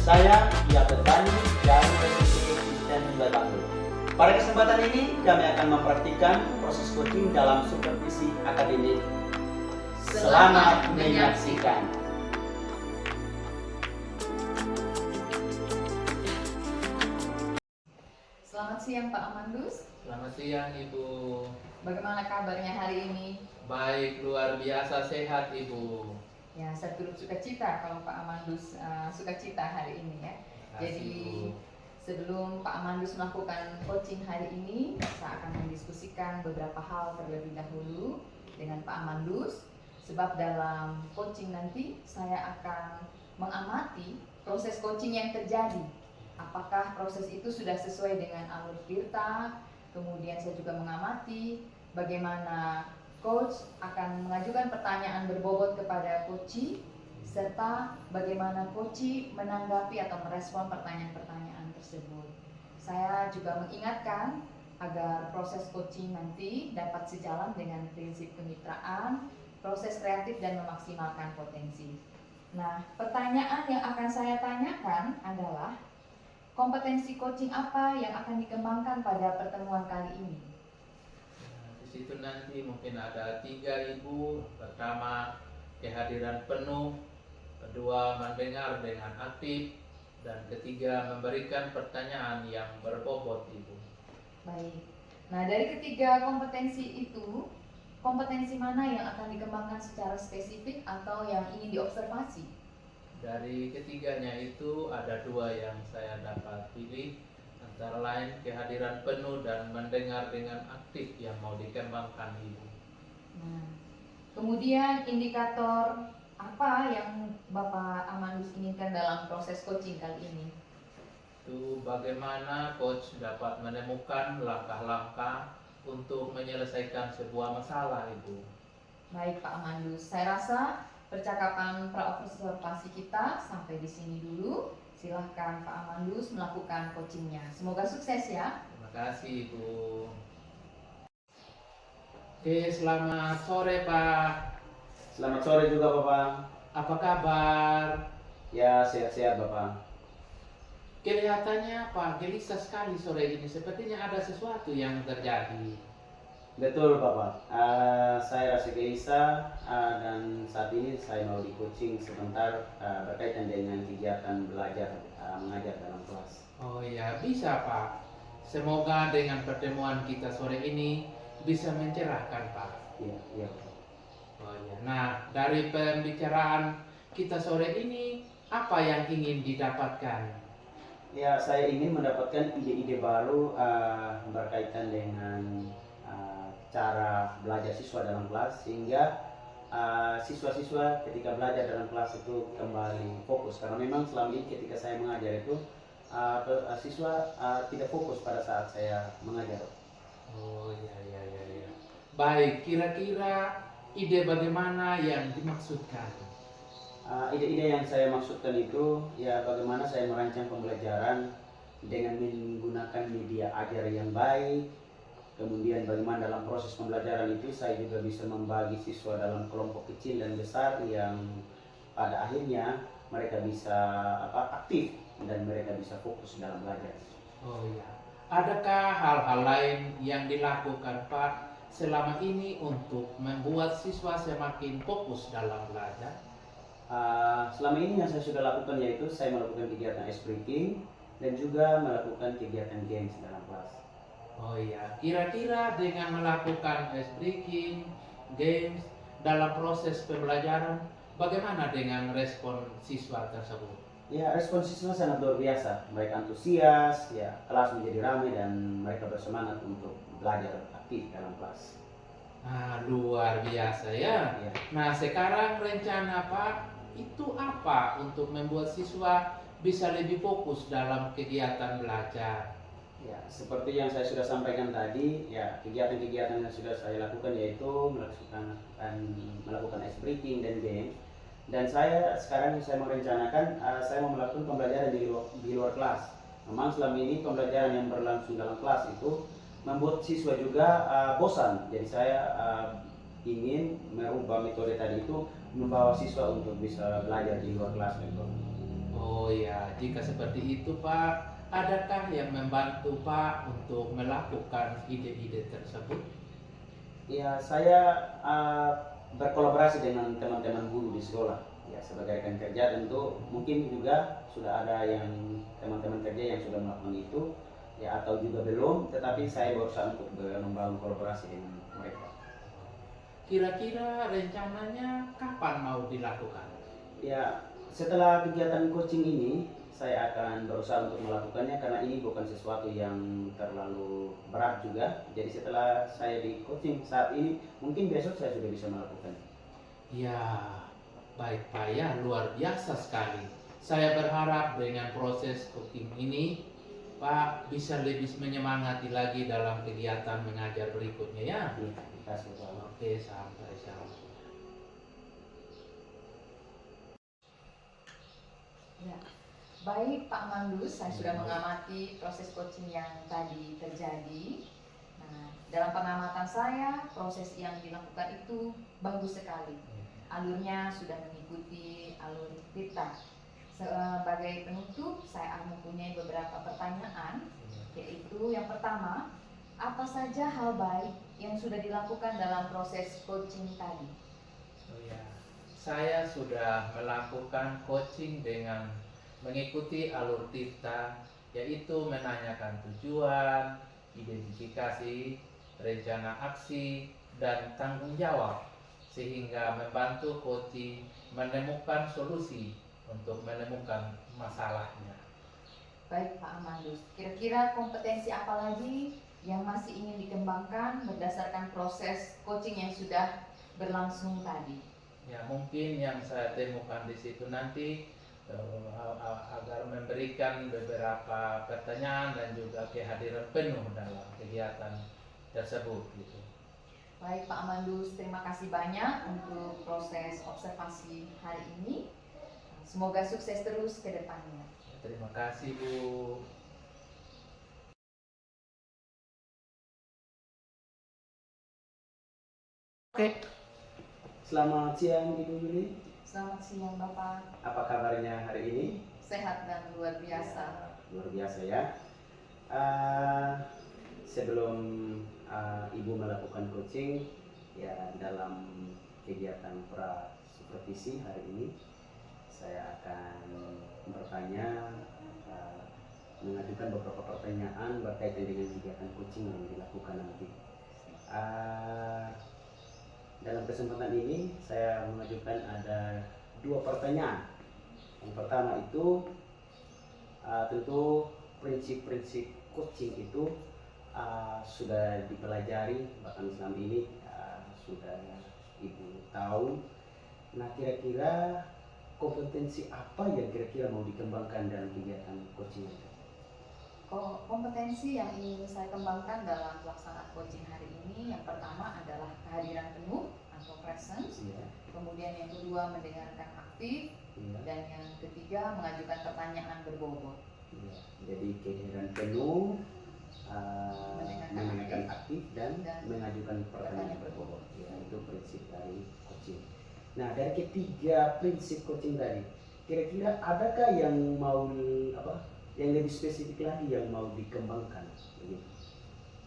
Saya Yafet Bani dari Persisi dan Bandung. Pada kesempatan ini kami akan mempraktikkan proses coaching dalam supervisi akademik. Selamat menyaksikan. Selamat siang Pak Amandus. Selamat siang Ibu. Bagaimana kabarnya hari ini? Baik, luar biasa sehat Ibu. Ya, saya turut sukacita kalau Pak Amandus sukacita hari ini ya. Terima kasih, Jadi Bu. sebelum Pak Amandus melakukan coaching hari ini, saya akan mendiskusikan beberapa hal terlebih dahulu dengan Pak Amandus. Sebab dalam coaching nanti saya akan mengamati proses coaching yang terjadi. Apakah proses itu sudah sesuai dengan alur Tirta? Kemudian saya juga mengamati bagaimana coach akan mengajukan pertanyaan berbobot kepada coachee, serta bagaimana coachee menanggapi atau merespon pertanyaan-pertanyaan tersebut. Saya juga mengingatkan agar proses coaching nanti dapat sejalan dengan prinsip kemitraan, proses kreatif dan memaksimalkan potensi. Nah, pertanyaan yang akan saya tanyakan adalah kompetensi coaching apa yang akan dikembangkan pada pertemuan kali ini? Nah, di situ nanti mungkin ada 3 Ibu. Pertama, kehadiran penuh. Kedua, mendengar dengan aktif. Dan ketiga, memberikan pertanyaan yang berbobot Ibu. Baik. Nah, dari ketiga kompetensi itu, kompetensi mana yang akan dikembangkan secara spesifik atau yang ingin diobservasi? Dari ketiganya itu ada 2 yang saya dapat pilih, antara lain kehadiran penuh dan mendengar dengan aktif yang mau dikembangkan Ibu. Nah, kemudian indikator apa yang Bapak Amandus inginkan dalam proses coaching kali ini? Itu bagaimana coach dapat menemukan langkah-langkah untuk menyelesaikan sebuah masalah Ibu. Baik Pak Amandus, saya rasa percakapan pra-observasi kita sampai di sini dulu. Silahkan Pak Amandus melakukan coachingnya. Semoga sukses ya. Terima kasih Ibu. Oke, selamat sore Pak. Selamat sore juga Bapak. Apa kabar? Ya, sehat-sehat Bapak. Kelihatannya Pak gelisah sekali sore ini. Sepertinya ada sesuatu yang terjadi. Betul Bapak. Saya rasa gelisah dan saat ini saya mau di coaching sebentar berkaitan dengan kegiatan belajar mengajar dalam kelas. Oh iya, bisa Pak. Semoga dengan pertemuan kita sore ini bisa mencerahkan Pak. Iya, iya Bapak. Oh iya. Nah, dari pembicaraan kita sore ini, apa yang ingin didapatkan? Ya, saya ingin mendapatkan ide-ide baru berkaitan dengan cara belajar siswa dalam kelas sehingga siswa-siswa ketika belajar dalam kelas itu kembali fokus, karena memang selama ini ketika saya mengajar itu siswa tidak fokus pada saat saya mengajar. Oh iya iya iya iya. Baik, kira-kira ide bagaimana yang dimaksudkan? Ide-ide yang saya maksudkan itu ya bagaimana saya merancang pembelajaran dengan menggunakan media ajar yang baik. Kemudian bagaimana dalam proses pembelajaran itu saya juga bisa membagi siswa dalam kelompok kecil dan besar yang pada akhirnya mereka bisa aktif dan mereka bisa fokus dalam belajar. Oh iya. Adakah hal-hal lain yang dilakukan Pak selama ini untuk membuat siswa semakin fokus dalam belajar? Selama ini yang saya sudah lakukan yaitu saya melakukan kegiatan ice breaking dan juga melakukan kegiatan games dalam kelas. Oh iya, kira-kira dengan melakukan ice breaking, games dalam proses pembelajaran, bagaimana dengan respon siswa tersebut? Ya, respon siswa sangat luar biasa. Mereka antusias, ya kelas menjadi ramai dan mereka bersemangat untuk belajar aktif dalam kelas. Nah, luar biasa ya. Ya. Nah, sekarang rencana Pak itu apa untuk membuat siswa bisa lebih fokus dalam kegiatan belajar? Ya, seperti yang saya sudah sampaikan tadi, ya kegiatan-kegiatan yang sudah saya lakukan yaitu melakukan ice breaking dan games. Dan sekarang saya merencanakan saya mau melakukan pembelajaran di luar kelas. Memang selama ini pembelajaran yang berlangsung dalam kelas itu membuat siswa juga bosan. Jadi saya ingin merubah metode tadi itu membawa siswa untuk bisa belajar di luar kelas gitu. Oh ya, jika seperti itu Pak, adakah yang membantu Pak untuk melakukan ide-ide tersebut? Ya, saya berkolaborasi dengan teman-teman guru di sekolah. Ya, sebagai rekan kerja tentu mungkin juga sudah ada yang teman-teman kerja yang sudah melakukan itu, ya atau juga belum, tetapi saya berusaha untuk membangun kolaborasi dengan mereka. Kira-kira rencananya kapan mau dilakukan? Ya, setelah kegiatan coaching ini, saya akan berusaha untuk melakukannya karena ini bukan sesuatu yang terlalu berat juga. Jadi setelah saya di coaching saat ini, mungkin besok saya sudah bisa melakukan. Ya, baik Pak ya, luar biasa sekali. Saya berharap dengan proses cooking ini, Pak bisa lebih menyemangati lagi dalam kegiatan mengajar berikutnya ya. Terima kasih Pak. Oke, sampai. Ya. Baik Pak Mandus, saya sudah mengamati proses coaching yang tadi terjadi. Nah, dalam pengamatan saya, proses yang dilakukan itu bagus sekali. Alurnya sudah mengikuti alur kita. Sebagai penutup, saya mempunyai beberapa pertanyaan, yaitu yang pertama, apa saja hal baik yang sudah dilakukan dalam proses coaching tadi? Oh ya, saya sudah melakukan coaching dengan mengikuti alur Tirta, yaitu menanyakan tujuan, identifikasi, rencana aksi, dan tanggung jawab, sehingga membantu coaching menemukan solusi untuk menemukan masalahnya. Baik Pak Amandus, kira-kira kompetensi apa lagi yang masih ingin dikembangkan berdasarkan proses coaching yang sudah berlangsung tadi? Ya, mungkin yang saya temukan di situ nanti agar memberikan beberapa pertanyaan dan juga kehadiran penuh dalam kegiatan tersebut gitu. Baik Pak Amandus, terima kasih banyak untuk proses observasi hari ini. Semoga sukses terus ke depannya. Terima kasih Bu. Oke. Selamat siang Ibu Yuli. Selamat siang Bapak. Apa kabarnya hari ini? Sehat dan luar biasa. Ya, luar biasa ya. Sebelum Ibu melakukan coaching, ya dalam kegiatan pra supervisi hari ini, saya akan bertanya, mengajukan beberapa pertanyaan berkaitan dengan kegiatan coaching yang dilakukan nanti. Dalam kesempatan ini saya mengajukan ada 2 pertanyaan. Yang pertama itu tentu prinsip-prinsip coaching itu sudah dipelajari, bahkan selama ini sudah Ibu tahu. Nah, kira-kira kompetensi apa yang kira-kira mau dikembangkan dalam kegiatan coaching itu? Kompetensi yang ingin saya kembangkan dalam pelaksanaan coaching hari ini, yang pertama adalah kehadiran penuh atau presence, kemudian yang kedua mendengarkan aktif, dan yang ketiga mengajukan pertanyaan berbobot. Jadi kehadiran penuh, mendengarkan aktif dan mengajukan pertanyaan berbobot. Ya, itu prinsip dari coaching. Nah, dari ketiga prinsip coaching tadi, kira-kira adakah yang mau yang lebih spesifik lagi yang mau dikembangkan? Begitu.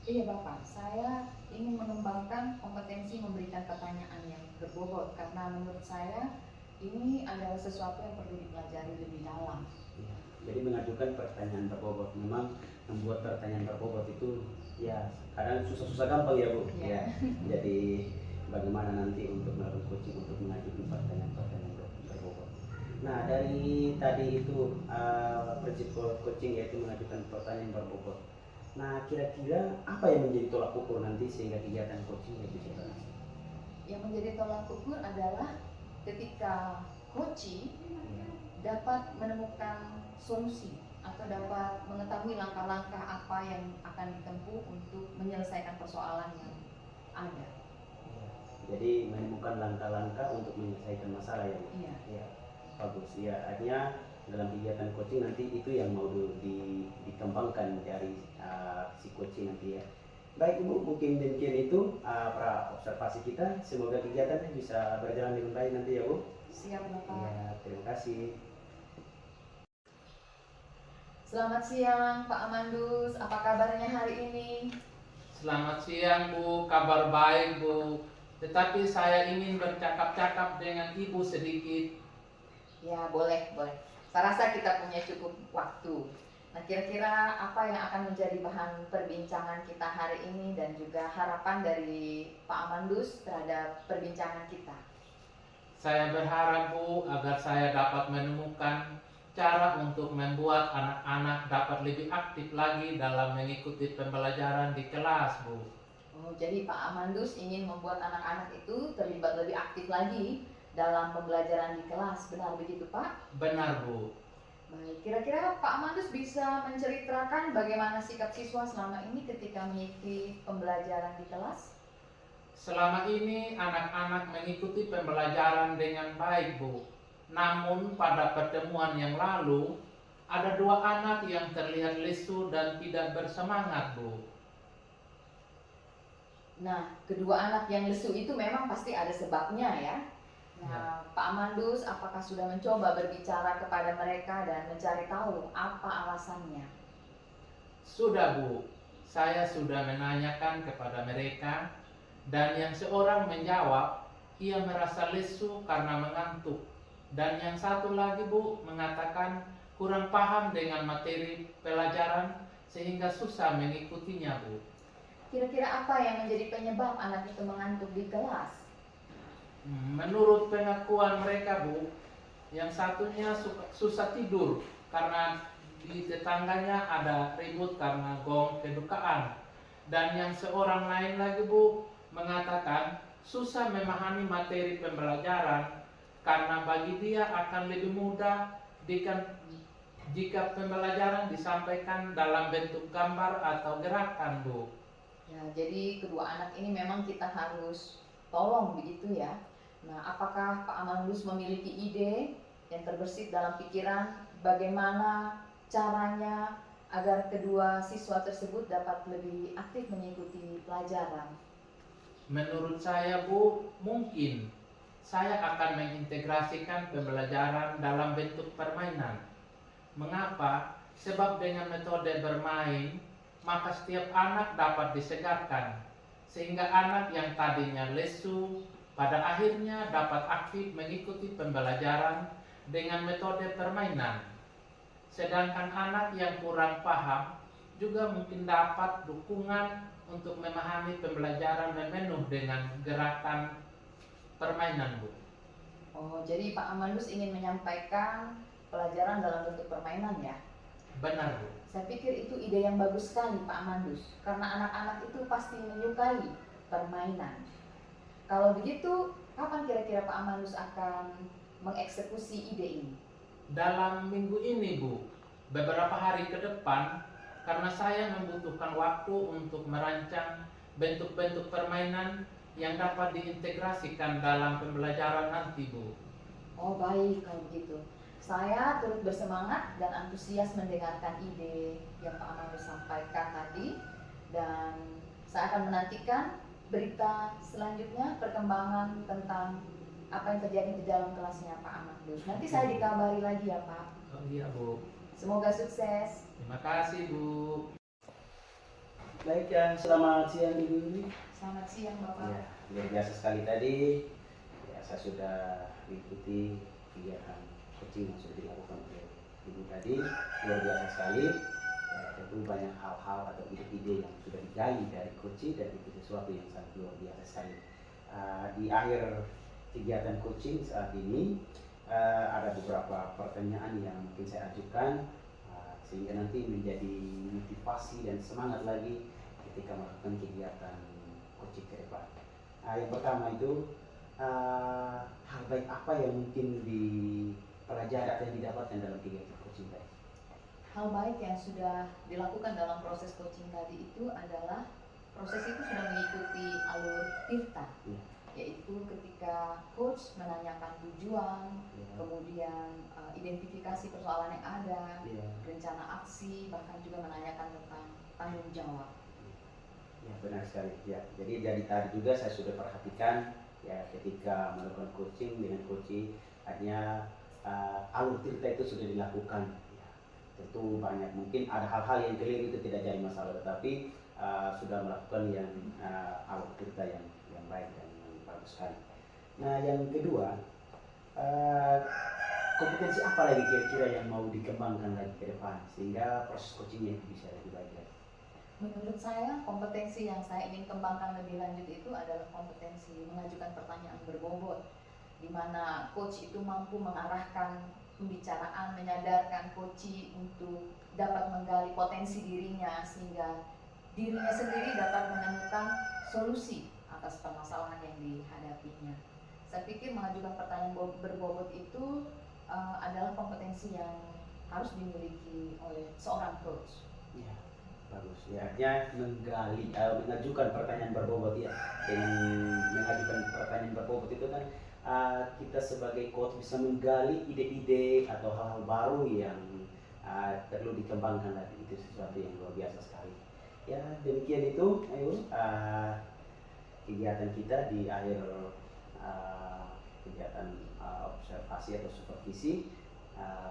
Iya Bapak, saya ingin mengembangkan kompetensi memberikan pertanyaan yang berbobot karena menurut saya ini adalah sesuatu yang perlu dipelajari lebih dalam. Ya, jadi mengajukan pertanyaan berbobot, memang membuat pertanyaan berbobot itu ya kadang susah-susah gampang ya Bu. Ya. Jadi bagaimana nanti untuk melakukan coaching untuk mengajukan pertanyaan-pertanyaan berbobot. Nah, dari tadi itu prinsip coaching yaitu mengajukan pertanyaan berbobot. Nah, kira-kira apa yang menjadi tolak ukur nanti sehingga kegiatan coaching bisa berhasil? Yang menjadi tolak ukur adalah ketika coaching dapat menemukan solusi atau dapat mengetahui langkah-langkah apa yang akan ditempuh untuk menyelesaikan persoalan yang ada. Jadi menemukan langkah-langkah untuk menyelesaikan masalah ya. Iya. Ya. Bagus ya, artinya dalam kegiatan coaching nanti itu yang mau dikembangkan dari si coaching nanti ya. Baik Ibu, mungkin demikian itu pra observasi kita. Semoga kegiatannya bisa berjalan dengan baik nanti ya Bu. Siap Bapak. Ya, terima kasih. Selamat siang Pak Amandus, apa kabarnya hari ini? Selamat siang Bu, kabar baik Bu. Tetapi saya ingin bercakap-cakap dengan Ibu sedikit. Ya boleh, boleh. Saya rasa kita punya cukup waktu. Nah kira-kira apa yang akan menjadi bahan perbincangan kita hari ini dan juga harapan dari Pak Amandus terhadap perbincangan kita? Saya berharap Bu agar saya dapat menemukan cara untuk membuat anak-anak dapat lebih aktif lagi dalam mengikuti pembelajaran di kelas Bu. Oh, jadi Pak Amandus ingin membuat anak-anak itu terlibat lebih aktif lagi dalam pembelajaran di kelas, benar begitu Pak? Benar Bu. Baik, kira-kira Pak Amandus bisa menceritakan bagaimana sikap siswa selama ini ketika mengikuti pembelajaran di kelas? Selama ini anak-anak mengikuti pembelajaran dengan baik Bu. Namun pada pertemuan yang lalu ada 2 anak yang terlihat lesu dan tidak bersemangat Bu. Nah, kedua anak yang lesu itu memang pasti ada sebabnya ya. Nah, Pak Amandus apakah sudah mencoba berbicara kepada mereka dan mencari tahu apa alasannya? Sudah Bu, saya sudah menanyakan kepada mereka dan yang seorang menjawab ia merasa lesu karena mengantuk. Dan yang satu lagi Bu mengatakan kurang paham dengan materi pelajaran sehingga susah mengikutinya Bu. Kira-kira apa yang menjadi penyebab anak itu mengantuk di kelas? Menurut pengakuan mereka Bu, yang satunya susah tidur karena di tetangganya ada ribut karena gong kedukaan. Dan yang seorang lain lagi Bu mengatakan susah memahami materi pembelajaran karena bagi dia akan lebih mudah jika pembelajaran disampaikan dalam bentuk gambar atau gerakan Bu. Ya, jadi kedua anak ini memang kita harus tolong begitu ya. Nah, apakah Pak Amandus memiliki ide yang terbersit dalam pikiran bagaimana caranya agar kedua siswa tersebut dapat lebih aktif mengikuti pelajaran? Menurut saya Bu, mungkin saya akan mengintegrasikan pembelajaran dalam bentuk permainan. Mengapa? Sebab dengan metode bermain, maka setiap anak dapat disegarkan, sehingga anak yang tadinya lesu pada akhirnya dapat aktif mengikuti pembelajaran dengan metode permainan. Sedangkan anak yang kurang paham juga mungkin dapat dukungan untuk memahami pembelajaran memenuh dengan gerakan permainan Bu. Oh, jadi Pak Amandus ingin menyampaikan pelajaran dalam bentuk permainan ya? Benar Bu. Saya pikir itu ide yang bagus sekali Pak Amandus, karena anak-anak itu pasti menyukai permainan. Kalau begitu, kapan kira-kira Pak Amandus akan mengeksekusi ide ini? Dalam minggu ini Bu, beberapa hari ke depan, karena saya membutuhkan waktu untuk merancang bentuk-bentuk permainan yang dapat diintegrasikan dalam pembelajaran nanti Bu. Oh baik, kalau begitu. Saya turut bersemangat dan antusias mendengarkan ide yang Pak Amandus sampaikan tadi. Dan saya akan menantikan berita selanjutnya, perkembangan tentang apa yang terjadi di dalam kelasnya Pak Amandus. Nanti saya dikabari lagi ya Pak. Oh iya Bu. Semoga sukses. Terima kasih Bu. Baik, ya, selamat siang Ibu Yuli. Selamat siang Bapak. Ya, luar biasa sekali tadi. Ya, saya sudah mengikuti kegiatan coaching yang sudah dilakukan oleh Ibu tadi. Luar biasa sekali. Ya, tentu banyak hal-hal atau ide-ide yang sudah digali dari coaching dan itu sesuatu yang sangat luar biasa sekali. Di akhir kegiatan coaching saat ini ada beberapa pertanyaan yang mungkin saya ajukan sehingga nanti menjadi motivasi dan semangat lagi ketika melakukan kegiatan coaching ke depan. Yang pertama itu hal baik apa yang mungkin dipelajari atau yang didapatkan dalam kegiatan coaching tadi? Hal baik yang sudah dilakukan dalam proses coaching tadi itu adalah proses itu sudah mengikuti alur Tirta, yaitu ketika coach menanyakan tujuan, kemudian identifikasi persoalan yang ada, rencana aksi, bahkan juga menanyakan tentang tanggung jawab. Ya, benar sekali. Ya, jadi dari tadi juga saya sudah perhatikan ya ketika melakukan coaching dengan coaching hanya alur Tirta itu sudah dilakukan. Ya. tentu banyak, mungkin ada hal-hal yang keliru itu tidak jadi masalah, tetapi sudah melakukan yang alur kita yang baik dan yang bagus sekali. Nah, yang kedua, kompetensi apa lagi kira-kira yang mau dikembangkan lagi ke depan sehingga proses coachingnya itu bisa lebih baik lagi? Menurut saya, kompetensi yang saya ingin kembangkan lebih lanjut itu adalah kompetensi mengajukan pertanyaan berbobot, di mana coach itu mampu mengarahkan pembicaraan, menyadarkan coach untuk dapat menggali potensi dirinya sehingga dirinya sendiri dapat menemukan solusi atas permasalahan yang dihadapinya. Saya pikir mengajukan pertanyaan berbobot itu adalah kompetensi yang harus dimiliki oleh seorang coach. Ya, bagus. Ya, artinya mengajukan pertanyaan berbobot ya. Dengan mengajukan pertanyaan berbobot itu kan kita sebagai coach bisa menggali ide-ide atau hal-hal baru yang perlu dikembangkan lagi. Itu sesuatu yang luar biasa sekali. Ya, demikian itu, ayo kegiatan kita di akhir kegiatan observasi atau supervisi.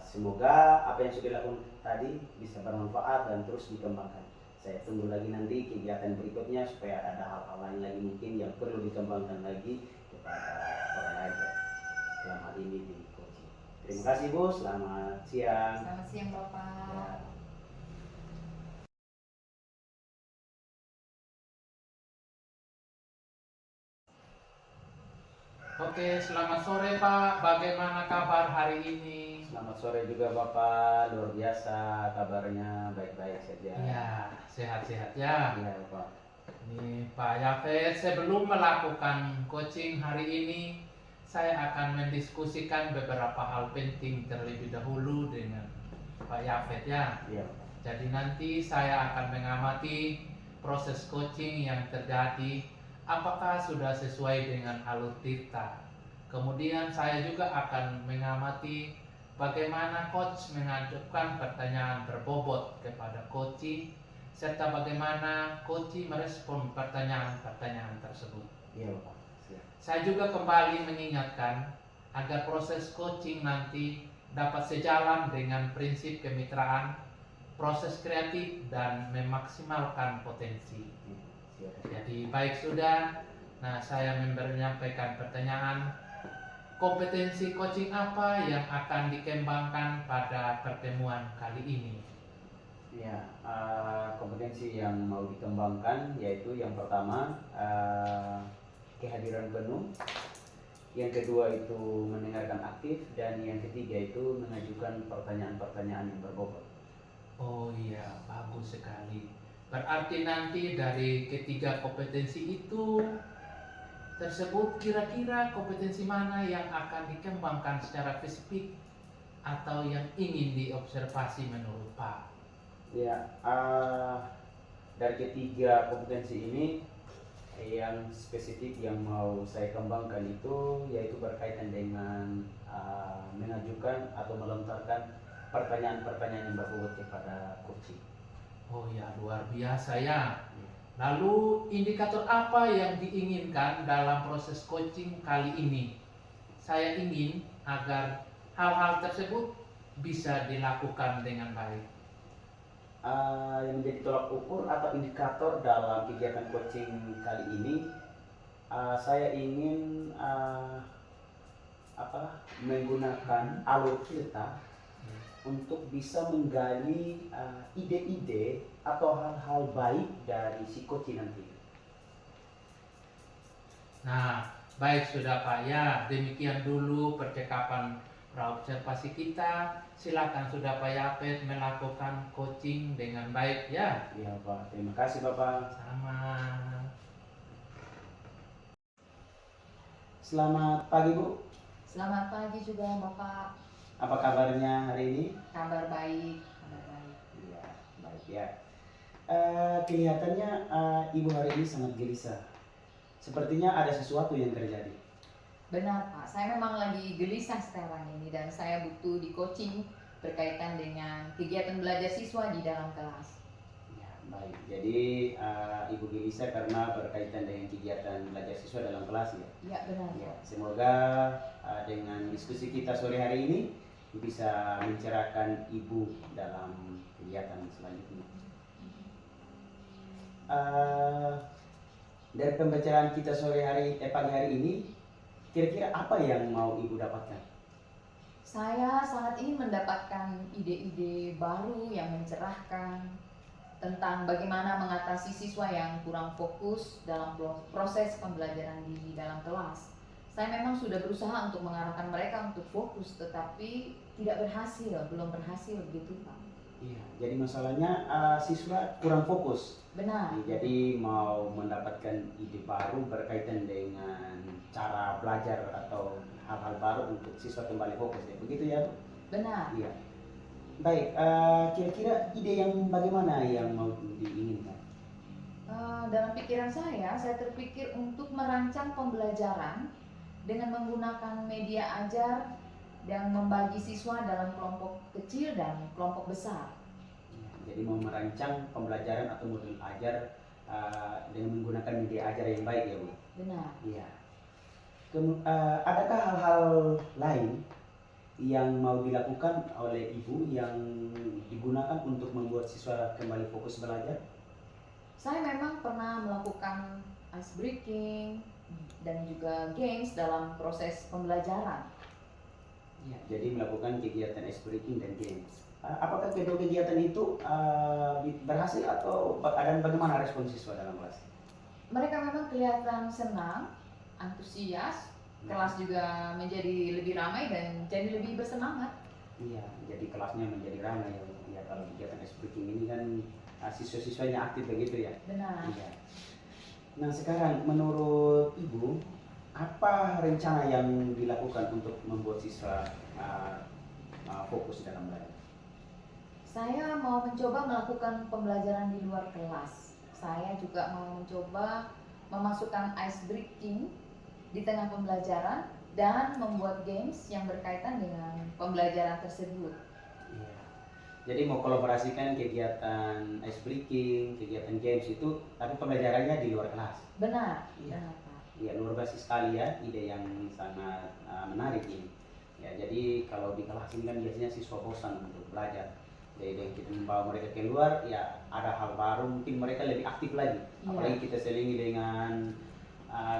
Semoga apa yang sudah dilakukan tadi bisa bermanfaat dan terus dikembangkan. Saya tunggu lagi nanti kegiatan berikutnya supaya ada hal-hal lain lagi mungkin yang perlu dikembangkan lagi kepada orang lain selama ini di coaching. Terima kasih Bu, selamat siang. Selamat siang Bapak. Ya. Oke, selamat sore Pak. Bagaimana kabar hari ini? Selamat sore juga Bapak, luar biasa kabarnya, baik-baik saja. Iya, sehat-sehat ya. Iya Bapak. Ini Pak Yafet, sebelum melakukan coaching hari ini, saya akan mendiskusikan beberapa hal penting terlebih dahulu dengan Pak Yafet ya. Iya. Jadi nanti saya akan mengamati proses coaching yang terjadi, apakah sudah sesuai dengan alur tirta. Kemudian saya juga akan mengamati bagaimana coach mengajukan pertanyaan berbobot kepada coach, serta bagaimana coach merespon pertanyaan-pertanyaan tersebut. Iya Bapak. Siap. Saya juga kembali mengingatkan agar proses coaching nanti dapat sejalan dengan prinsip kemitraan, proses kreatif, dan memaksimalkan potensi. Siap. Jadi baik sudah, nah saya menyampaikan pertanyaan, kompetensi coaching apa yang akan dikembangkan pada pertemuan kali ini? Ya, kompetensi yang mau dikembangkan yaitu yang pertama kehadiran penuh, yang kedua itu mendengarkan aktif, dan yang ketiga itu mengajukan pertanyaan-pertanyaan yang berbobot. Oh iya, bagus sekali. Berarti nanti dari ketiga kompetensi itu tersebut kira-kira kompetensi mana yang akan dikembangkan secara spesifik atau yang ingin diobservasi menurut Pak? Ya, dari ketiga kompetensi ini yang spesifik yang mau saya kembangkan itu yaitu berkaitan dengan mengajukan atau melontarkan pertanyaan-pertanyaan yang berbobot kepada coaching. Oh ya, luar biasa ya. Lalu indikator apa yang diinginkan dalam proses coaching kali ini? Saya ingin agar hal-hal tersebut bisa dilakukan dengan baik. Yang menjadi tolak ukur atau indikator dalam kegiatan coaching kali ini, saya ingin menggunakan alur kita untuk bisa menggali ide-ide atau hal-hal baik dari si coaching nanti. Nah, baik sudah Pak ya, demikian dulu percakapan praobservasi kita. Silakan sudah Pak Yafet melakukan coaching dengan baik ya. Ya Pak, terima kasih Bapak. Sama. Selamat pagi Bu. Selamat pagi juga Bapak. Apa kabarnya hari ini? Kabar baik, kabar baik. Ya, baik ya. Kelihatannya Ibu hari ini sangat gelisah. Sepertinya ada sesuatu yang terjadi. Benar Pak, saya memang lagi gelisah sekarang ini dan saya butuh di coaching berkaitan dengan kegiatan belajar siswa di dalam kelas. Ya, baik. Jadi Ibu gelisah karena berkaitan dengan kegiatan belajar siswa dalam kelas ya. Iya benar. Ya, semoga dengan diskusi kita sore hari ini bisa mencerahkan ibu dalam kegiatan selanjutnya. Dari pembicaraan kita pagi hari ini, kira-kira apa yang mau ibu dapatkan? Saya sangat ingin mendapatkan ide-ide baru yang mencerahkan tentang bagaimana mengatasi siswa yang kurang fokus dalam proses pembelajaran di dalam kelas. Saya memang sudah berusaha untuk mengarahkan mereka untuk fokus, tetapi belum berhasil gitu Pak. Iya, jadi masalahnya siswa kurang fokus. Benar. Jadi mau mendapatkan ide baru berkaitan dengan cara belajar atau hal-hal baru untuk siswa kembali fokus, ya begitu ya Bu? Benar. Iya. Baik, kira-kira ide yang bagaimana yang mau diinginkan? Dalam pikiran saya terpikir untuk merancang pembelajaran dengan menggunakan media ajar dan membagi siswa dalam kelompok kecil dan kelompok besar. Ya, jadi mau merancang pembelajaran atau modul ajar dengan menggunakan media ajar yang baik ya Bu? Benar. Iya. Adakah hal-hal lain yang mau dilakukan oleh ibu yang digunakan untuk membuat siswa kembali fokus belajar? Saya memang pernah melakukan ice breaking dan juga games dalam proses pembelajaran. Ya, jadi melakukan kegiatan ice breaking dan games. Apakah kedua kegiatan itu berhasil atau dan bagaimana respon siswa dalam kelas? Mereka memang kelihatan senang, antusias, kelas juga menjadi lebih ramai dan jadi lebih bersemangat. Iya, jadi kelasnya menjadi ramai ya. Ya kalau kegiatan ice breaking ini kan siswa-siswanya aktif begitu ya. Benar. Iya. Nah sekarang menurut ibu apa rencana yang dilakukan untuk membuat siswa fokus dalam belajar? Saya mau mencoba melakukan pembelajaran di luar kelas. Saya juga mau mencoba memasukkan ice breaking di tengah pembelajaran dan membuat games yang berkaitan dengan pembelajaran tersebut. Iya. Jadi mau kolaborasikan kegiatan ice breaking, kegiatan games itu, tapi pembelajarannya di luar kelas. Benar. Iya. Benar Pak. Ya luar biasa sekali ya, ide yang sangat menarik ini. Ya jadi kalau di kelas ini kan biasanya siswa bosan untuk belajar. Jadi dengan kita membawa mereka keluar, ya ada hal baru, mungkin mereka lebih aktif lagi. Iya. Apalagi kita selingi dengan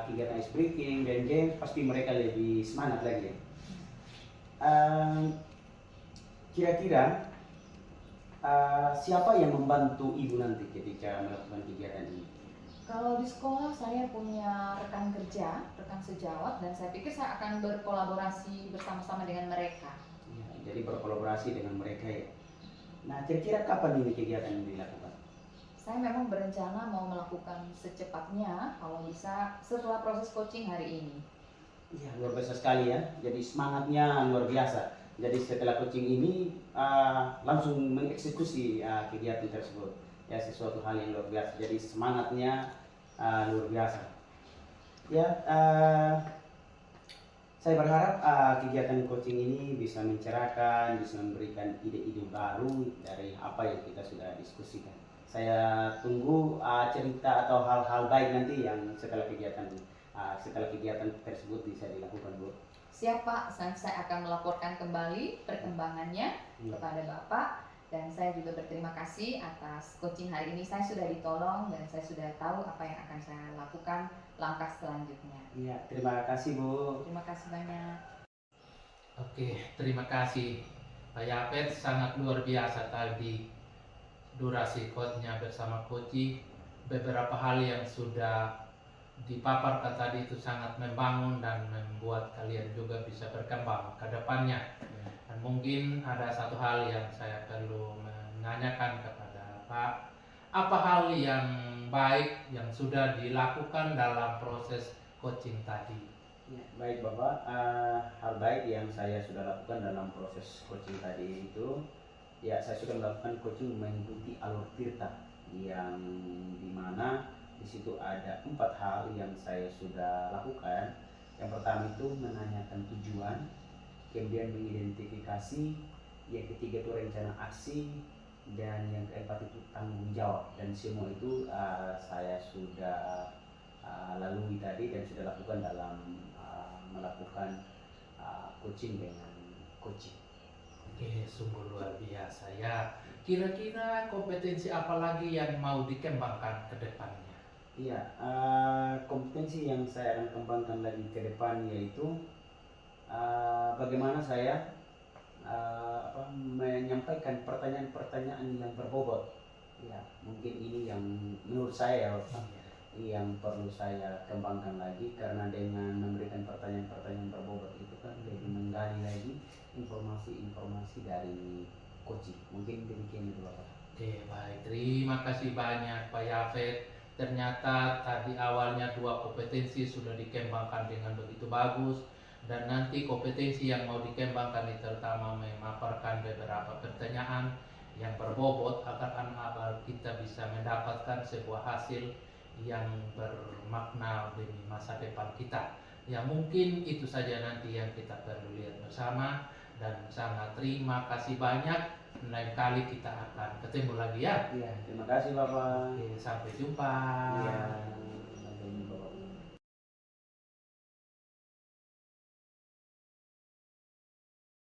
kegiatan ice breaking dan games, pasti mereka lebih semangat lagi. Kira-kira siapa yang membantu ibu nanti ketika melakukan kegiatan ini? Kalau di sekolah saya punya rekan kerja, rekan sejawat, dan saya pikir saya akan berkolaborasi bersama-sama dengan mereka. Ya, jadi berkolaborasi dengan mereka ya. Nah, kira-kira kapan ini kegiatan ini dilakukan? Saya memang berencana mau melakukan secepatnya, kalau bisa setelah proses coaching hari ini. Ya, luar biasa sekali ya. Jadi semangatnya luar biasa. Jadi setelah coaching ini langsung mengeksekusi kegiatan tersebut. Ya, sesuatu hal yang luar biasa. Jadi semangatnya luar biasa. Ya, saya berharap kegiatan coaching ini bisa mencerahkan, bisa memberikan ide-ide baru dari apa yang kita sudah diskusikan. Saya tunggu cerita atau hal-hal baik nanti yang setelah kegiatan tersebut bisa dilakukan, Bu. Siap Pak, saya akan melaporkan kembali perkembangannya kepada Bapak. Dan saya juga berterima kasih atas coaching hari ini. Saya sudah ditolong dan saya sudah tahu apa yang akan saya lakukan langkah selanjutnya. Iya, terima kasih Bu. Terima kasih banyak. Oke, terima kasih Pak Yapet, sangat luar biasa tadi durasi coachnya bersama Koci. Beberapa hal yang sudah dipaparkan tadi itu sangat membangun dan membuat kalian juga bisa berkembang ke depannya. Dan mungkin ada satu hal yang saya perlu menanyakan kepada Pak. Apa hal yang baik yang sudah dilakukan dalam proses coaching tadi? Ya, baik Bapak, hal baik yang saya sudah lakukan dalam proses coaching tadi itu, ya saya sudah melakukan coaching mengikuti alur tirta yang dimana di situ ada 4 hal yang saya sudah lakukan. Yang pertama itu menanyakan tujuan, kemudian mengidentifikasi, yang ketiga itu rencana aksi, dan yang keempat itu tanggung jawab. Dan semua itu saya sudah lalui tadi dan sudah lakukan dalam melakukan coaching dengan coaching. Oke, sungguh luar biasa ya. Kira-kira kompetensi apa lagi yang mau dikembangkan ke depannya? Iya, kompetensi yang saya akan kembangkan lagi ke depan yaitu bagaimana saya menyampaikan pertanyaan-pertanyaan yang berbobot. Ya, mungkin ini yang menurut saya yang perlu saya kembangkan lagi, karena dengan memberikan pertanyaan-pertanyaan berbobot itu kan lebih menggali lagi informasi-informasi dari coaching. Mungkin demikian itu Bapak. Oke, baik. Terima kasih banyak Pak Yafet. Ternyata tadi awalnya 2 kompetensi sudah dikembangkan dengan begitu bagus, dan nanti kompetensi yang mau dikembangkan ini terutama memaparkan beberapa pertanyaan yang berbobot agar anak kita bisa mendapatkan sebuah hasil yang bermakna demi masa depan kita. Ya mungkin itu saja nanti yang kita perlu lihat bersama, dan sangat terima kasih banyak. Lain kali kita akan ketemu lagi ya. Iya, terima kasih Bapak. Oke, sampai jumpa. Iya.